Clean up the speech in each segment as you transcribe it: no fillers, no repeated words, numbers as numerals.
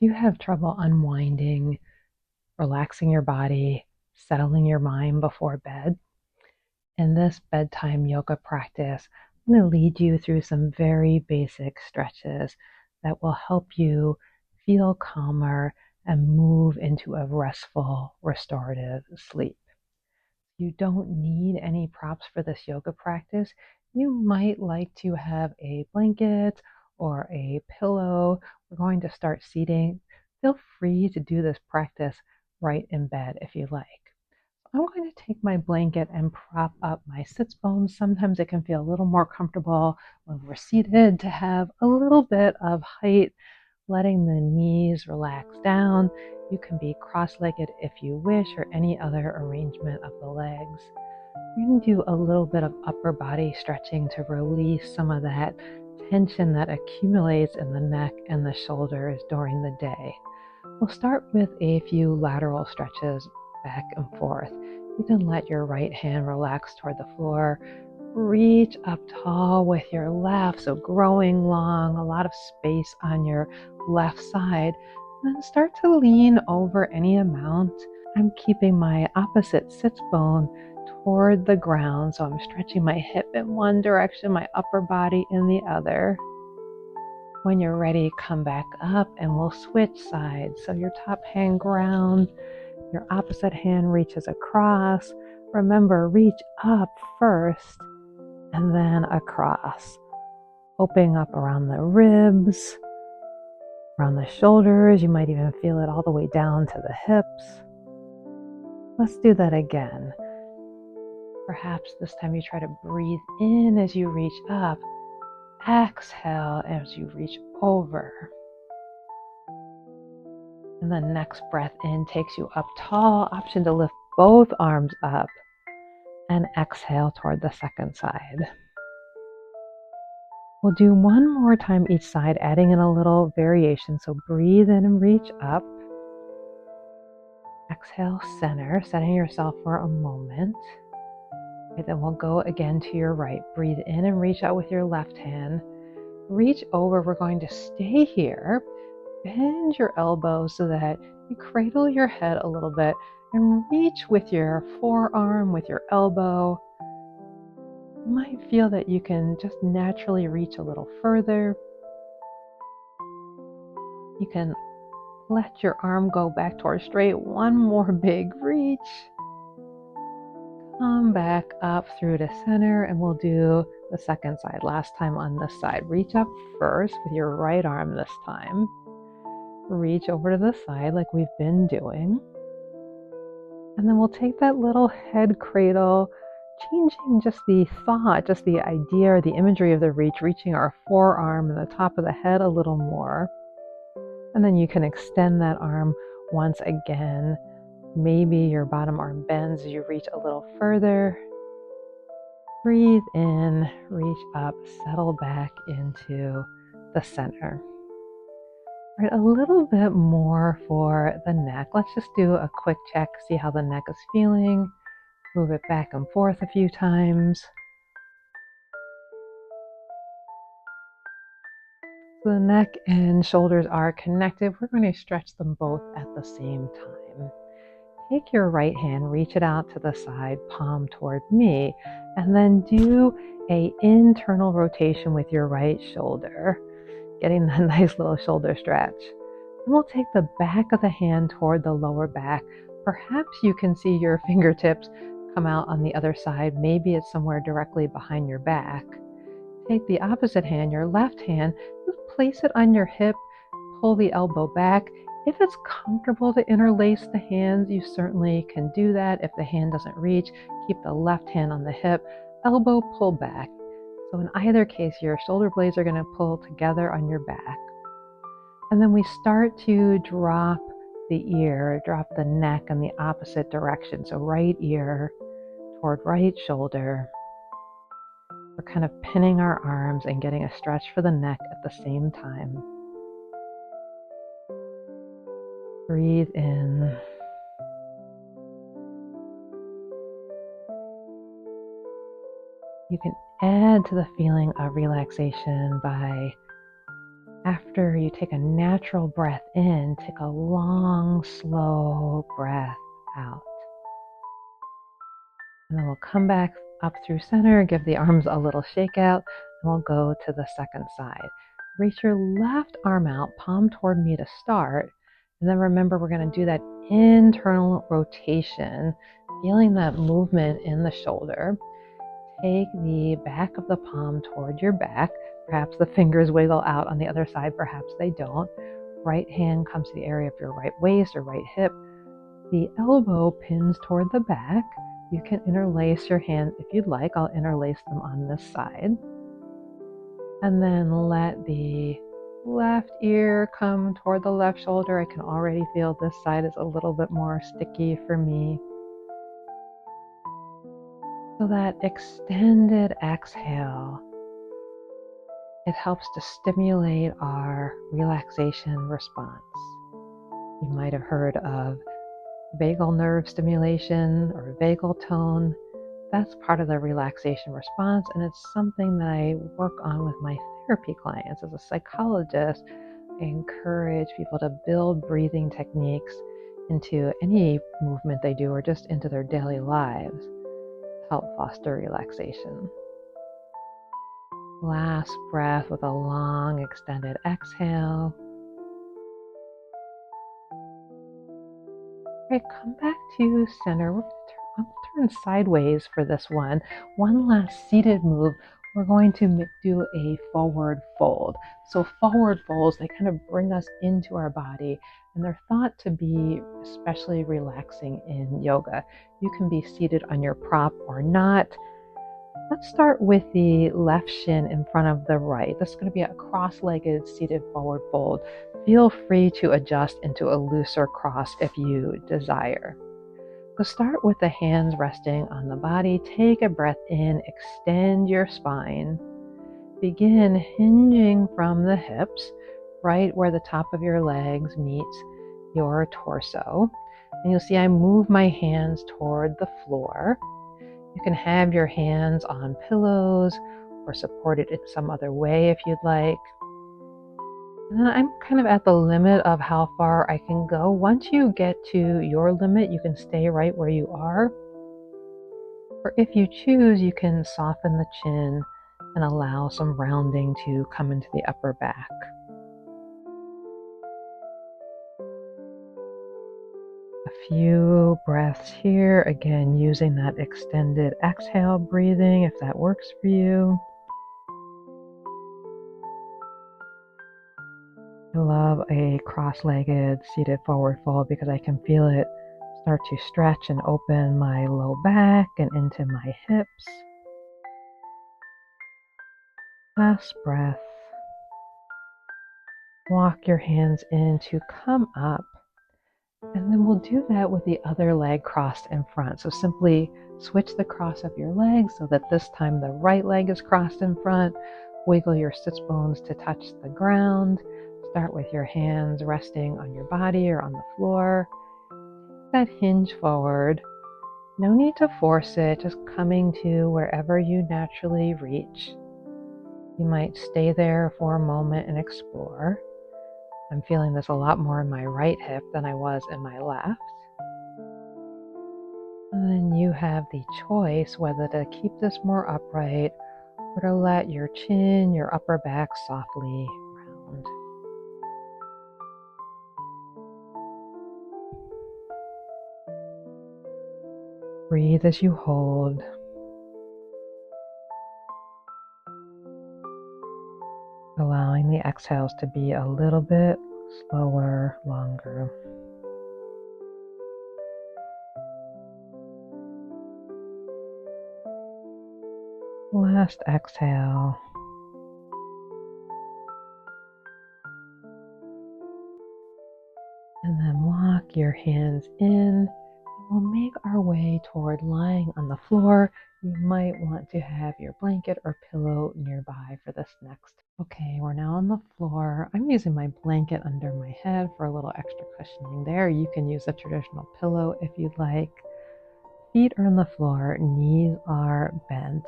Do you have trouble unwinding, relaxing your body, settling your mind before bed? In this bedtime yoga practice, I'm going to lead you through some very basic stretches that will help you feel calmer and move into a restful, restorative sleep. You don't need any props for this yoga practice. You might like to have a blanket or a pillow. We're going to start seating. Feel free to do this practice right in bed if you like. I'm going to take my blanket and prop up my sits bones. Sometimes it can feel a little more comfortable when we're seated to have a little bit of height, letting the knees relax down. You can be cross-legged if you wish, or any other arrangement of the legs. We're going to do a little bit of upper body stretching to release some of that tension that accumulates in the neck and the shoulders during the day. We'll start with a few lateral stretches back and forth. You can let your right hand relax toward the floor. Reach up tall with your left, so growing long, a lot of space on your left side. Then start to lean over any amount. I'm keeping my opposite sits bone toward the ground, so I'm stretching my hip in one direction, my upper body in the other. When you're ready, come back up and we'll switch sides. So your top hand ground, your opposite hand reaches across. Remember, reach up first and then across. Opening up around the ribs, around the shoulders. You might even feel it all the way down to the hips. Let's do that again. Perhaps this time you try to breathe in as you reach up. Exhale as you reach over. And the next breath in takes you up tall. Option to lift both arms up. And exhale toward the second side. We'll do one more time each side, adding in a little variation. So breathe in and reach up. Exhale, center, setting yourself for a moment. Okay, then we'll go again to your right. Breathe in and reach out with your left hand. Reach over. We're going to stay here. Bend your elbows so that you cradle your head a little bit and reach with your forearm, with your elbow. You might feel that you can just naturally reach a little further. You can let your arm go back towards straight. One more big reach. Come back up through to center, and we'll do the second side. Last time on this side. Reach up first with your right arm this time. Reach over to the side like we've been doing. And then we'll take that little head cradle, changing just the thought, just the idea or the imagery of the reach, reaching our forearm and the top of the head a little more. And then you can extend that arm once again. Maybe your bottom arm bends as you reach a little further. Breathe in, reach up, settle back into the center. All right, a little bit more for the neck. Let's just do a quick check, see how the neck is feeling. Move it back and forth a few times. So the neck and shoulders are connected. We're going to stretch them both at the same time. Take your right hand, reach it out to the side, palm toward me, and then do an internal rotation with your right shoulder, getting that nice little shoulder stretch. And we'll take the back of the hand toward the lower back. Perhaps you can see your fingertips come out on the other side. Maybe it's somewhere directly behind your back. Take the opposite hand, your left hand, just place it on your hip, pull the elbow back. If it's comfortable to interlace the hands, you certainly can do that. If the hand doesn't reach, keep the left hand on the hip, elbow pull back. So in either case, your shoulder blades are going to pull together on your back. And then we start to drop the ear, drop the neck in the opposite direction. So right ear toward right shoulder. We're kind of pinning our arms and getting a stretch for the neck at the same time. Breathe in. You can add to the feeling of relaxation by after you take a natural breath in, take a long, slow breath out. And then we'll come back up through center, give the arms a little shake out, and we'll go to the second side. Reach your left arm out, palm toward me to start. And then remember, we're going to do that internal rotation, feeling that movement in the shoulder. Take the back of the palm toward your back. Perhaps the fingers wiggle out on the other side, perhaps they don't. Right hand comes to the area of your right waist or right hip. The elbow pins toward the back. You can interlace your hands if you'd like. I'll interlace them on this side. And then let the left ear come toward the left shoulder. I can already feel this side is a little bit more sticky for me. So that extended exhale, it helps to stimulate our relaxation response. You might have heard of vagal nerve stimulation or vagal tone. That's part of the relaxation response, and it's something that I work on with my therapy clients. As a psychologist, I encourage people to build breathing techniques into any movement they do or just into their daily lives to help foster relaxation. Last breath with a long extended exhale. Okay, come back to center. I'll turn sideways for this one. One last seated move. We're going to do a forward fold. So forward folds, they kind of bring us into our body, and they're thought to be especially relaxing in yoga. You can be seated on your prop or not. Let's start with the left shin in front of the right. This is going to be a cross-legged seated forward fold. Feel free to adjust into a looser cross if you desire. So start with the hands resting on the body. Take a breath in, extend your spine. Begin hinging from the hips, right where the top of your legs meets your torso. And you'll see I move my hands toward the floor. You can have your hands on pillows or support it in some other way if you'd like. And then I'm kind of at the limit of how far I can go. Once you get to your limit, you can stay right where you are. Or if you choose, you can soften the chin and allow some rounding to come into the upper back. A few breaths here, again using that extended exhale breathing if that works for you. I love a cross-legged seated forward fold because I can feel it start to stretch and open my low back and into my hips. Last breath. Walk your hands in to come up. And then we'll do that with the other leg crossed in front. So simply switch the cross of your legs so that this time the right leg is crossed in front. Wiggle your sits bones to touch the ground. Start with your hands resting on your body or on the floor. That hinge forward. No need to force it, just coming to wherever you naturally reach. You might stay there for a moment and explore. I'm feeling this a lot more in my right hip than I was in my left. And then you have the choice whether to keep this more upright or to let your chin, your upper back softly round. Breathe as you hold. Allowing the exhales to be a little bit slower, longer. Last exhale. And then walk your hands in. We'll make our way toward lying on the floor. You might want to have your blanket or pillow nearby for this next. Okay, we're now on the floor. I'm using my blanket under my head for a little extra cushioning there. You can use a traditional pillow if you'd like. Feet are on the floor, knees are bent.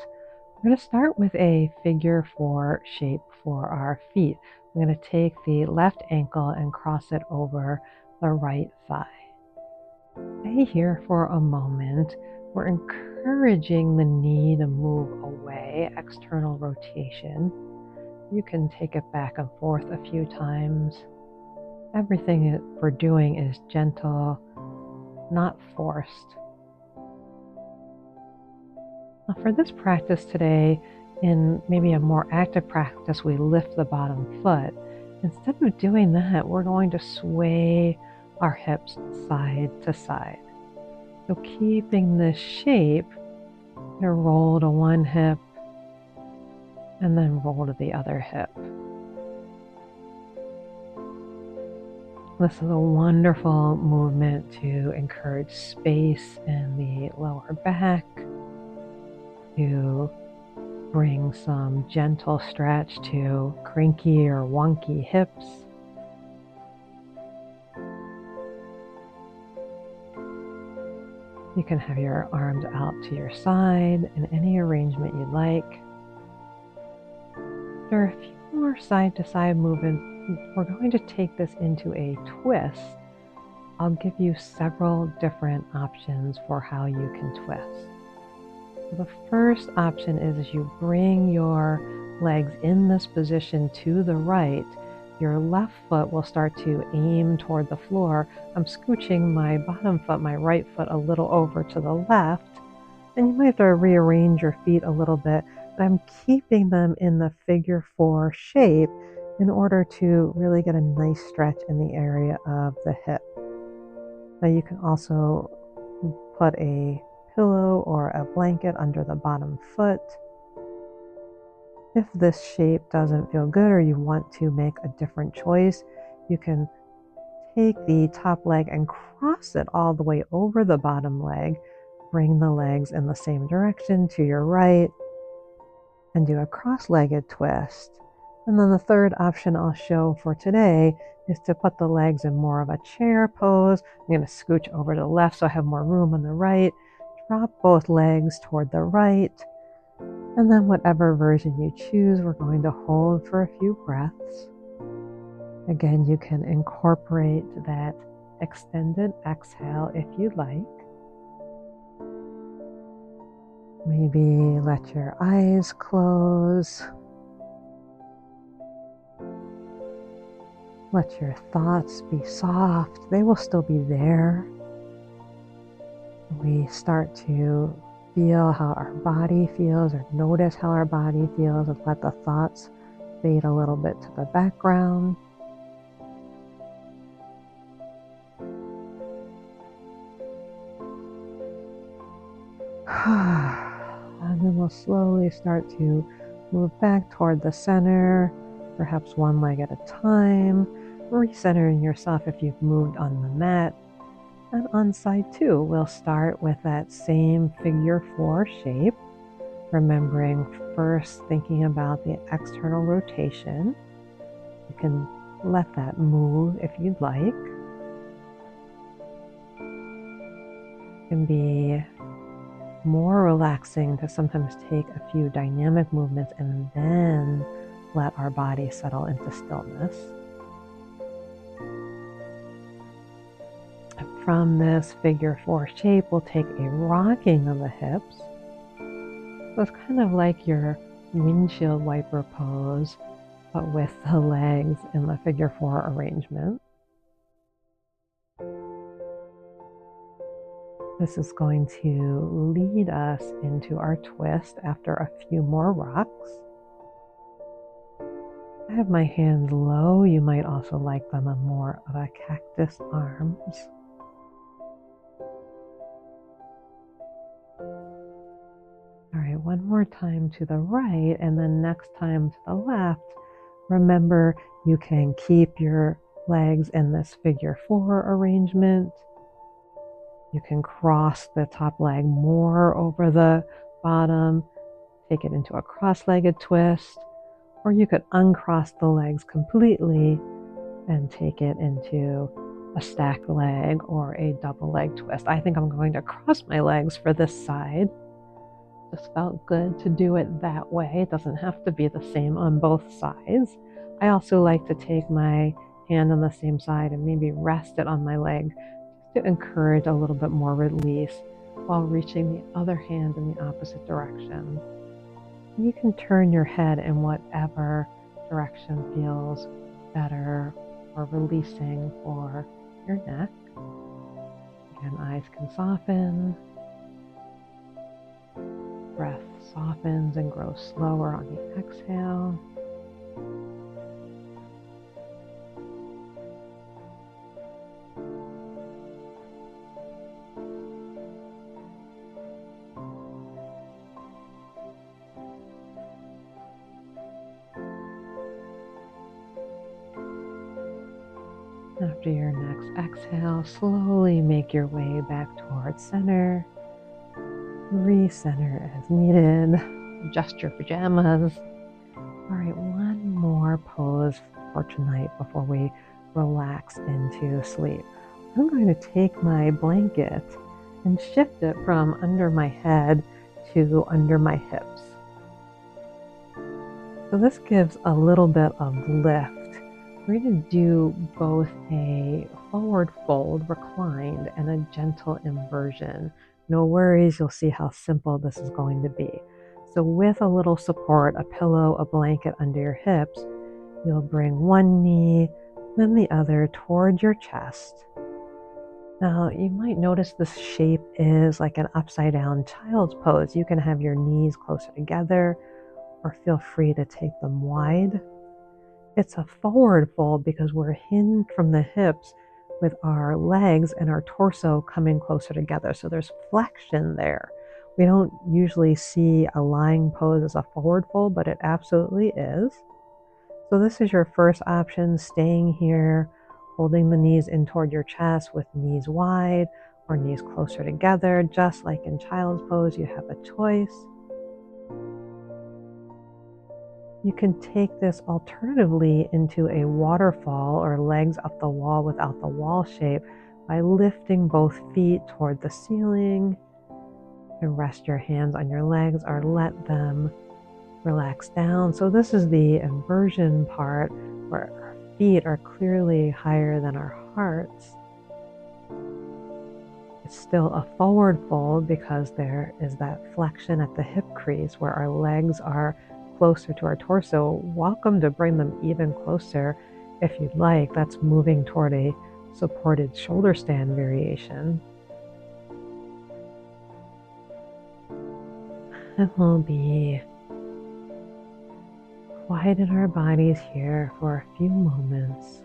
We're going to start with a figure 4 shape for our feet. I'm going to take the left ankle and cross it over the right thigh. Stay here for a moment. We're encouraging the knee to move away, external rotation. You can take it back and forth a few times. Everything that we're doing is gentle, not forced. Now for this practice today, in maybe a more active practice, we lift the bottom foot. Instead of doing that, we're going to sway our hips side to side. So keeping this shape, you roll to one hip and then roll to the other hip. This is a wonderful movement to encourage space in the lower back, to bring some gentle stretch to cranky or wonky hips. You can have your arms out to your side in any arrangement you'd like. There are a few more side-to-side movements. We're going to take this into a twist. I'll give you several different options for how you can twist. So the first option is as you bring your legs in this position to the right, your left foot will start to aim toward the floor. I'm scooching my bottom foot, my right foot, a little over to the left. And you might have to rearrange your feet a little bit, but I'm keeping them in the figure 4 shape in order to really get a nice stretch in the area of the hip. Now you can also put a pillow or a blanket under the bottom foot. If this shape doesn't feel good or you want to make a different choice, you can take the top leg and cross it all the way over the bottom leg. Bring the legs in the same direction to your right and do a cross-legged twist. And then the third option I'll show for today is to put the legs in more of a chair pose. I'm going to scooch over to the left so I have more room on the right. Drop both legs toward the right. And then whatever version you choose, we're going to hold for a few breaths. Again, you can incorporate that extended exhale if you'd like. Maybe let your eyes close. Let your thoughts be soft. They will still be there. We start to feel how our body feels, or notice how our body feels, and let the thoughts fade a little bit to the background. And then we'll slowly start to move back toward the center, perhaps one leg at a time, recentering yourself if you've moved on the mat. And on side 2, we'll start with that same figure 4 shape, remembering first thinking about the external rotation. You can let that move if you'd like. It can be more relaxing to sometimes take a few dynamic movements and then let our body settle into stillness. From this figure 4 shape, we'll take a rocking of the hips. So it's kind of like your windshield wiper pose, but with the legs in the figure 4 arrangement. This is going to lead us into our twist after a few more rocks. I have my hands low. You might also like them on more of a cactus arms. All right, one more time to the right, and then next time to the left. Remember, you can keep your legs in this figure 4 arrangement. You can cross the top leg more over the bottom, take it into a cross-legged twist, or you could uncross the legs completely and take it into a stacked leg or a double leg twist. I think I'm going to cross my legs for this side. Just felt good to do it that way. It doesn't have to be the same on both sides. I also like to take my hand on the same side and maybe rest it on my leg just to encourage a little bit more release while reaching the other hand in the opposite direction. You can turn your head in whatever direction feels better or releasing for your neck. Again, eyes can soften. Breath softens and grows slower on the exhale. After your next exhale, slowly make your way back towards center. Recenter as needed. Adjust your pajamas. All right, one more pose for tonight before we relax into sleep. I'm going to take my blanket and shift it from under my head to under my hips. So this gives a little bit of lift. We're going to do both a forward fold, reclined, and a gentle inversion. No worries, you'll see how simple this is going to be. So with a little support, a pillow, a blanket under your hips, you'll bring one knee, then the other towards your chest. Now, you might notice this shape is like an upside down child's pose. You can have your knees closer together or feel free to take them wide. It's a forward fold because we're hinged from the hips with our legs and our torso coming closer together. So there's flexion there. We don't usually see a lying pose as a forward fold, but it absolutely is. So this is your first option, staying here, holding the knees in toward your chest with knees wide or knees closer together. Just like in child's pose, you have a choice. You can take this alternatively into a waterfall or legs up the wall without the wall shape by lifting both feet toward the ceiling. You can rest your hands on your legs or let them relax down. So this is the inversion part where our feet are clearly higher than our hearts. It's still a forward fold because there is that flexion at the hip crease where our legs are closer to our torso. Welcome to bring them even closer if you'd like. That's moving toward a supported shoulder stand variation. And we'll be quiet in our bodies here for a few moments.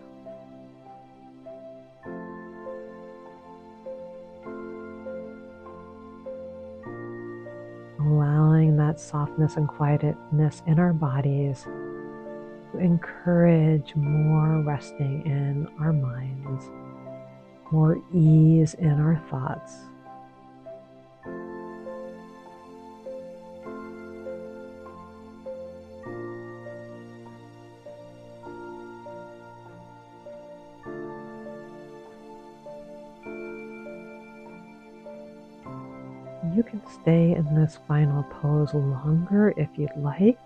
Allowing that softness and quietness in our bodies to encourage more resting in our minds, more ease in our thoughts. You can stay in this final pose longer if you'd like.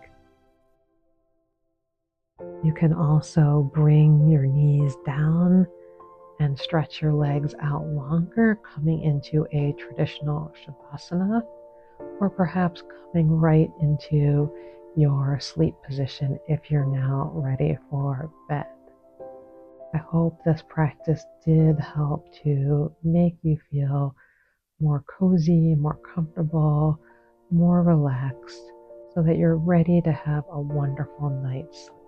You can also bring your knees down and stretch your legs out longer, coming into a traditional Shavasana, or perhaps coming right into your sleep position if you're now ready for bed. I hope this practice did help to make you feel more cozy, more comfortable, more relaxed, so that you're ready to have a wonderful night's sleep.